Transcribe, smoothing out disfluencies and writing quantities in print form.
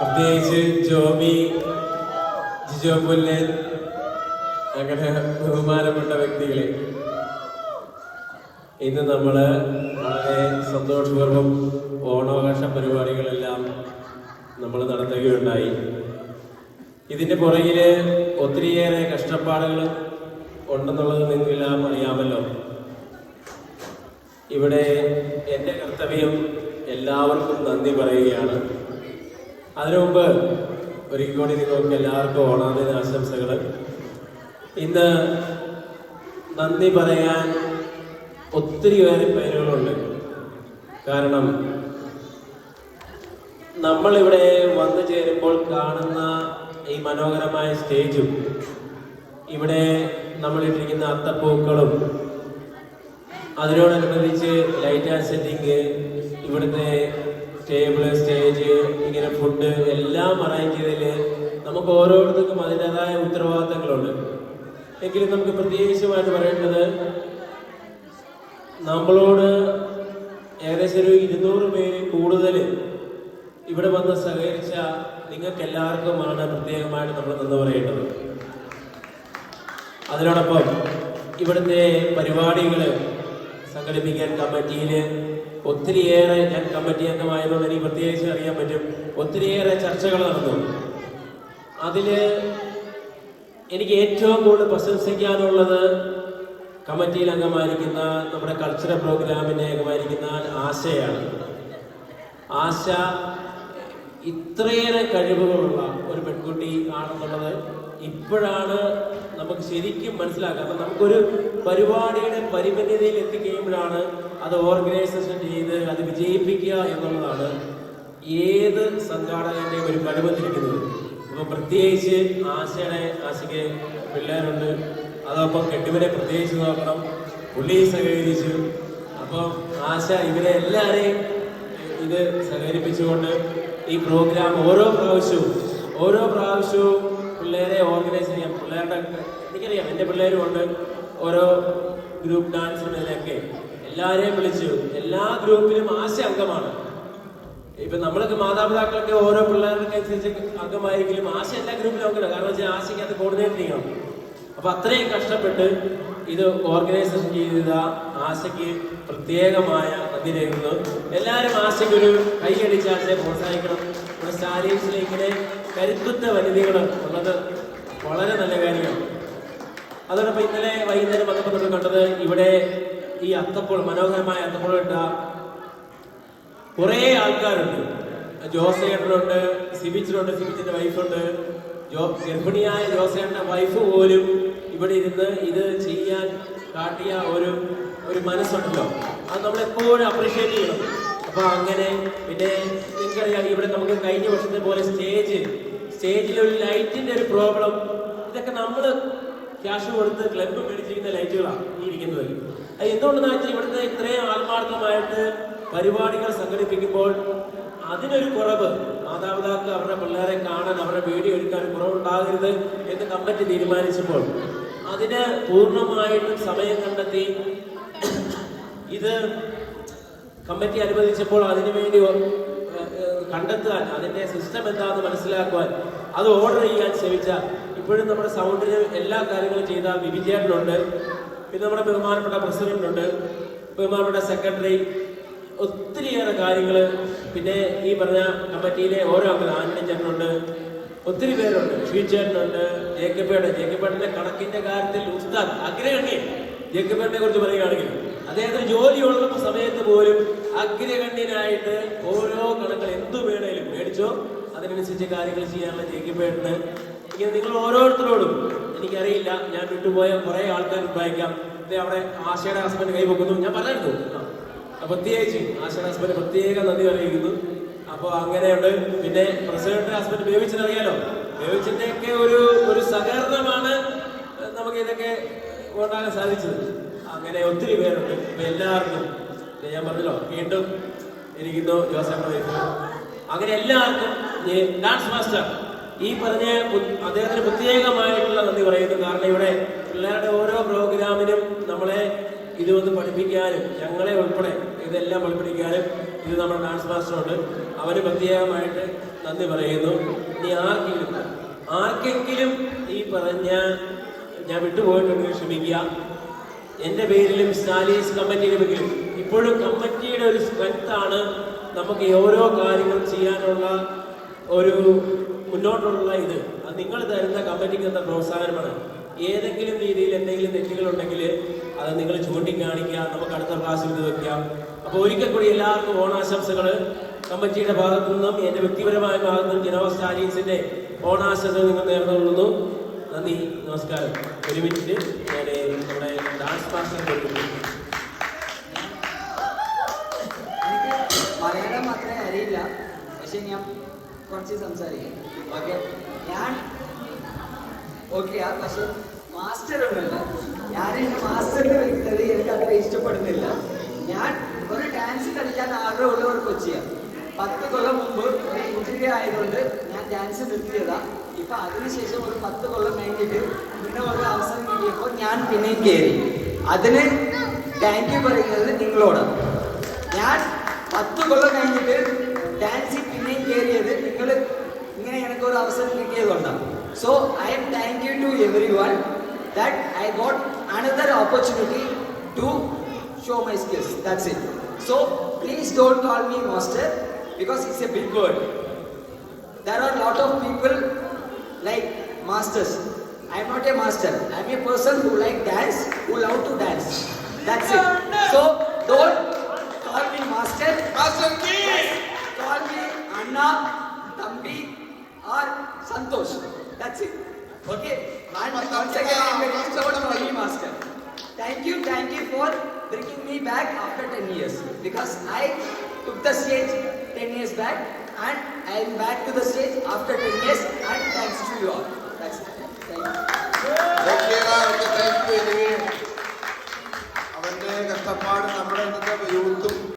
പ്രത്യേകിച്ച് ജോബി, ജിജോ പുല്ലൻ, അങ്ങനെ ബഹുമാനപ്പെട്ട വ്യക്തികളെ, ഇന്ന് നമ്മള് വളരെ സന്തോഷപൂർവ്വം ഓണാഘോഷ പരിപാടികളെല്ലാം നമ്മൾ നടത്തുകയുണ്ടായി. ഇതിന്റെ പുറകില് ഒത്തിരിയേറെ കഷ്ടപ്പാടുകൾ ഉണ്ടെന്നുള്ളത് നിങ്ങൾക്കെല്ലാം അറിയാമല്ലോ. ഇവിടെ എൻ്റെ കർത്തവ്യം എല്ലാവർക്കും നന്ദി പറയുകയാണ്. അതിനു മുമ്പ് ഒരിക്കൽ കൂടി നിങ്ങൾക്ക് എല്ലാവർക്കും ഓണാദിന ആശംസകൾ. ഇന്ന് നന്ദി പറയാൻ ഒത്തിരിയേറെ പേരുകളുണ്ട്. കാരണം നമ്മളിവിടെ വന്നു ചേരുമ്പോൾ കാണുന്ന ഈ മനോഹരമായ സ്റ്റേജും ഇവിടെ നമ്മളിട്ടിരിക്കുന്ന അത്തപ്പൂക്കളും അതിനോടനുബന്ധിച്ച് ലൈറ്റ് ആൻഡ് സെറ്റിംഗ്, ഇവിടുത്തെ ടേബിള്, സ്റ്റേജ്, ഇങ്ങനെ ഫുഡ് എല്ലാം അറേഞ്ച് ചെയ്തതിൽ നമുക്ക് ഓരോരുത്തർക്കും അതിൻ്റെതായ ഉത്തരവാദിത്തങ്ങളുണ്ട്. എങ്കിലും നമുക്ക് പ്രത്യേകിച്ചുമായിട്ട് പറയേണ്ടത്, നമ്മളോട് ഏകദേശം ഒരു 200 പേര് കൂടുതൽ ഇവിടെ വന്ന് സഹകരിച്ച നിങ്ങൾക്ക് എല്ലാവർക്കുമാണ് പ്രത്യേകമായിട്ട് നമ്മൾ നിന്ന് പറയേണ്ടത്. അതിനോടൊപ്പം ഇവിടുത്തെ പരിപാടികൾ സംഘടിപ്പിക്കാൻ കമ്മിറ്റിയിൽ ഒത്തിരിയേറെ, ഞാൻ കമ്മിറ്റി അംഗമായതുകൊണ്ട് എനിക്ക് പ്രത്യേകിച്ച് അറിയാൻ പറ്റും, ഒത്തിരിയേറെ ചർച്ചകൾ നടന്നു. അതിൽ എനിക്ക് ഏറ്റവും കൂടുതൽ പ്രശംസിക്കാനുള്ളത് കമ്മിറ്റിയിൽ അംഗമായിരിക്കുന്ന നമ്മുടെ കൾച്ചറൽ പ്രോഗ്രാമിൻ്റെ അംഗമായിരിക്കുന്ന ആശയാണ്. ആശ ഇത്രയേറെ കഴിവുകളുള്ള ഒരു പെൺകുട്ടി ആണെന്നുള്ളത് ഇപ്പോഴാണ് നമുക്ക് ശരിക്കും മനസ്സിലാക്കുക. അപ്പം നമുക്കൊരു പരിപാടിയുടെ പരിമിതിയിൽ എത്തിക്കഴിയുമ്പോഴാണ് അത് ഓർഗനൈസേഷൻ ചെയ്ത് അത് വിജയിപ്പിക്കുക എന്നുള്ളതാണ് ഏത് സംഘാടകന്റെയും ഒരു കഴിവെത്തിരിക്കുന്നത്. അപ്പോൾ പ്രത്യേകിച്ച് ആശയ്ക്ക് പിള്ളേരുണ്ട്, അതോടൊപ്പം കെട്ടിവരെ പ്രത്യേകിച്ച് നോക്കണം, പുള്ളി സഹകരിച്ചു. അപ്പം ആശ ഇവരെ എല്ലാവരെയും ഇത് സഹകരിപ്പിച്ചുകൊണ്ട് ഈ പ്രോഗ്രാം ഓരോ പ്രാവശ്യവും പിള്ളേരെ ഓർഗനൈസ് ചെയ്യാം. പിള്ളേരുടെ എനിക്കറിയാം, എൻ്റെ പിള്ളേരും ഉണ്ട് ഓരോ ഗ്രൂപ്പ് ഡാൻസിനൊക്കെ എല്ലാവരെയും വിളിച്ചു. എല്ലാ ഗ്രൂപ്പിലും ആശ അംഗമാണ്. ഇപ്പൊ നമ്മളൊക്കെ മാതാപിതാക്കളൊക്കെ ഓരോ പിള്ളേർക്ക് അനുസരിച്ച് അംഗമായിരിക്കും. ആശ എല്ലാ ഗ്രൂപ്പിലും അംഗമാണ്. കാരണം വെച്ചാൽ ആശയ്ക്ക് അത് കോർഡിനേറ്റ് ചെയ്യണം. അപ്പൊ അത്രയും കഷ്ടപ്പെട്ട് ഇത് ഓർഗനൈസേഷൻ ചെയ്ത ആശയ്ക്ക് പ്രത്യേകമായ നന്ദി രേഖുന്നു. എല്ലാവരും ആശയ്ക്ക് ഒരു കൈയടിച്ച് ആശയെ പ്രോത്സാഹിക്കണം. നമ്മുടെ സ്റ്റാലിയൻസിലെ ഇങ്ങനെ കരുത്തുറ്റ വനിതകൾ ഉള്ളത് വളരെ നല്ല കാര്യമാണ്. അതോടൊപ്പം ഇന്നലെ വൈകുന്നേരം വന്നപ്പോൾ നമ്മൾ കണ്ടത്, ഇവിടെ ഈ അത്തപ്പോൾ, മനോഹരമായ അത്തപ്പോൾ ഇട്ട കുറേ ആൾക്കാരുണ്ട്. ജോസേട്ടനുണ്ട്, സിബിച്ചിനുണ്ട്, സിബിച്ചിന്റെ വൈഫുണ്ട്, ഗർഭിണിയായ ജോസേട്ടന്റെ വൈഫ് പോലും ഇവിടെ ഇരുന്ന് ഇത് ചെയ്യാൻ കാട്ടിയ ഒരു മനസ്സുണ്ടല്ലോ, അത് നമ്മളെപ്പോഴും അപ്രീഷിയേറ്റ് ചെയ്യണം. അപ്പൊ അങ്ങനെ പിന്നെ നിങ്ങൾക്കറിയാം, ഇവിടെ നമുക്ക് കഴിഞ്ഞ വർഷത്തെ പോലെ സ്റ്റേജിൽ ഒരു ലൈറ്റിന്റെ ഒരു പ്രോബ്ലം, ഇതൊക്കെ നമ്മൾ ക്യാഷ് കൊടുത്ത് ക്ലബ് മേടിച്ചിരിക്കുന്ന ലൈറ്റുകളാണ് ഈ ഇരിക്കുന്നത്. അത് എന്തുകൊണ്ടെന്ന് വെച്ചാൽ ഇവിടുത്തെ ഇത്രയും ആത്മാർത്ഥമായിട്ട് പരിപാടികൾ സംഘടിപ്പിക്കുമ്പോൾ അതിനൊരു കുറവ്, മാതാപിതാക്കൾ അവരുടെ പിള്ളേരെ കാണാൻ, അവരുടെ വീഡിയോ എടുക്കാൻ കുറവുണ്ടാകരുത് എന്ന് കമ്മിറ്റി തീരുമാനിച്ചപ്പോൾ അതിന് പൂർണ്ണമായിട്ടും സമയം കണ്ടെത്തി ഇത് കമ്മിറ്റി അനുവദിച്ചപ്പോൾ അതിനുവേണ്ടി കണ്ടെത്താൻ, അതിന്റെ സിസ്റ്റം എന്താണെന്ന് മനസ്സിലാക്കുവാൻ, അത് ഓർഡർ ചെയ്യാൻ ശ്രമിച്ച, ഇപ്പോഴും നമ്മുടെ സൗണ്ടിന് എല്ലാ കാര്യങ്ങളും ചെയ്ത വിവിചേട്ടനുണ്ട്, പിന്നെ നമ്മുടെ ബഹുമാനപ്പെട്ട പ്രസിഡന്റ് ഉണ്ട്, ബഹുമാനപ്പെട്ട സെക്രട്ടറി, ഒത്തിരിയേറെ കാര്യങ്ങൾ, പിന്നെ ഈ പറഞ്ഞ കമ്മിറ്റിയിലെ ഓരോ അംഗങ്ങൾ, ആന്റണി ചേട്ടനുണ്ട്, ഒത്തിരി പേരുണ്ട്, ഷീച്ചേട്ടനുണ്ട്, ജേക്കബേട്ടന്റെ കണക്കിന്റെ കാര്യത്തിൽ ഉസ്താദ് അഗ്രഗണ്യൻ. ജേക്കബേട്ടനെ കുറിച്ച് പറയുകയാണെങ്കിൽ അദ്ദേഹത്തിന് ജോലിയുള്ള സമയത്ത് പോലും അഗ്രഗണ്യനായിട്ട് ഓരോ കണക്കുകൾ എന്തു വേണേലും മേടിച്ചോ അതിനനുസരിച്ച് കാര്യങ്ങൾ ചെയ്യാനുള്ള ജേക്കബേട്ടന്. ഇങ്ങനെ നിങ്ങൾ ഓരോരുത്തരോടും, എനിക്കറിയില്ല, ഞാൻ വിട്ടുപോയ കുറെ ആൾക്കാർ ഉണ്ടായിരിക്കാം. അവിടെ ആശയുടെ ഹസ്ബൻഡ് കൈവെക്കുന്നു, ഞാൻ പറഞ്ഞു. പ്രത്യേകിച്ച് ആശയുടെ ഹസ്ബൻഡ് പ്രത്യേക നന്ദി അറിയിക്കുന്നു. അപ്പോൾ അങ്ങനെയുണ്ട്. പിന്നെ പ്രസിഡന്റ് ഹസ്ബൻഡ് ബേബിച്ചിനറിയാലോ, ബേബിച്ചിന്റെ ഒക്കെ ഒരു സഹകരണമാണ് നമുക്ക് ഇതൊക്കെ ഉണ്ടാകാൻ സാധിച്ചത്. അങ്ങനെ ഒത്തിരി പേരുണ്ട്. ഇപ്പൊ എല്ലാവർക്കും ഞാൻ പറഞ്ഞല്ലോ, വീണ്ടും ഇരിക്കുന്നു ജോസഫ് വൈഫ്, അങ്ങനെ എല്ലാവർക്കും ഡാൻസ് മാസ്റ്റർ ഈ പറഞ്ഞ അദ്ദേഹത്തിന് പ്രത്യേകമായിട്ടുള്ള നന്ദി പറയുന്നു. കാരണം ഇവിടെ പിള്ളേരുടെ ഓരോ പ്രോഗ്രാമിനും നമ്മളെ ഇതൊന്ന് പഠിപ്പിക്കാനും, ഞങ്ങളെ ഉൾപ്പെടെ ഇതെല്ലാം പഠിപ്പിക്കാനും ഇത് നമ്മുടെ ഡാൻസ് മാസ്റ്ററുണ്ട്, അവന് പ്രത്യേകമായിട്ട് നന്ദി പറയുന്നു. ഇനി ആർക്കെങ്കിലും ഈ പറഞ്ഞ ഞാൻ വിട്ടുപോയിട്ടുണ്ടെങ്കിൽ ക്ഷമിക്കുക. എൻ്റെ പേരിലും സ്റ്റാലീസ് കമ്മിറ്റിയുടെ പേരിലും ഇപ്പോഴും കമ്മിറ്റിയുടെ ഒരു സ്ട്രെങ്ത്താണ് നമുക്ക് ഓരോ കാര്യങ്ങളും ചെയ്യാനുള്ള ഒരു മുന്നോട്ടുള്ള ഇത്. അത് നിങ്ങൾ തരുന്ന കമ്മിറ്റിക്ക് തന്ന പ്രോത്സാഹനമാണ്. ഏതെങ്കിലും രീതിയിൽ എന്തെങ്കിലും തെറ്റുകളുണ്ടെങ്കിൽ അത് നിങ്ങൾ ചൂണ്ടിക്കാണിക്കുക, നമുക്ക് അടുത്ത പ്രാവശ്യം ഇത് വെക്കാം. അപ്പോൾ ഒരിക്കൽ കൂടി എല്ലാവർക്കും ഓണാശംസകൾ. കമ്മിറ്റിയുടെ ഭാഗത്തു നിന്നും എൻ്റെ വ്യക്തിപരമായ ഭാഗത്തു നിന്നും ജിനോവ സ്റ്റാലിൻസിൻ്റെ ഓണാശംസകൾ നിങ്ങൾ നേർന്നുകൊള്ളുന്നു. നന്ദി, നമസ്കാരം. ഒരു മിനിറ്റ് ഞാൻ നമ്മുടെ ഡാൻസ് മാസ്റ്റർ മലയാളം മാത്രമേ അറിയില്ല, പക്ഷെ ഞാൻ കുറച്ച് സംസാരിക്കും. ഓക്കെ, ഞാൻ ഓക്കെയാ, പക്ഷെ മാസ്റ്റർ ഒന്നുമില്ല. ഞാൻ എൻ്റെ മാസ്റ്ററിനെ വിളിക്കുന്നത് എനിക്ക് അത്ര ഇഷ്ടപ്പെടുന്നില്ല. ഞാൻ ഒരു ഡാൻസ് കളിക്കാൻ ആഗ്രഹമുള്ള ഒരു കൊച്ചിയാണ്. 10 കൊല്ലം മുമ്പ് ഒരു ഇഞ്ചുറി ആയതുകൊണ്ട് ഞാൻ ഡാൻസ് നിർത്തിയതാ. ഇപ്പൊ അതിനുശേഷം ഒരു 10 കൊല്ലം കഴിഞ്ഞിട്ട് പിന്നെ ഒരു അവസരം കിട്ടിയപ്പോൾ ഞാൻ പിന്നെയും കയറി. അതിന് താങ്ക് യു പറയുന്നത് നിങ്ങളോടാണ്. ഞാൻ 10 കൊല്ലം കഴിഞ്ഞിട്ട് ഡാൻസിൽ പിന്നെയും കയറിയത് നിങ്ങൾ ഇങ്ങനെ എനിക്കൊരു അവസരം കിട്ടിയതുകൊണ്ടാണ്. So I am thank you to everyone that I got another opportunity to show my skills. That's it. So please don't call me master because it's a big word. There are a lot of people like masters. I am not a master. I am a person who like dance, who love to dance. That's it. So don't call me master. Master please. Call me Anna, Tambi or Santosh. That's it. Okay, once again I am very proud of my master. Thank you for bringing me back after 10 years, because I took the stage 10 years back and I am back to the stage after 10 years, and thanks to you all. That's it.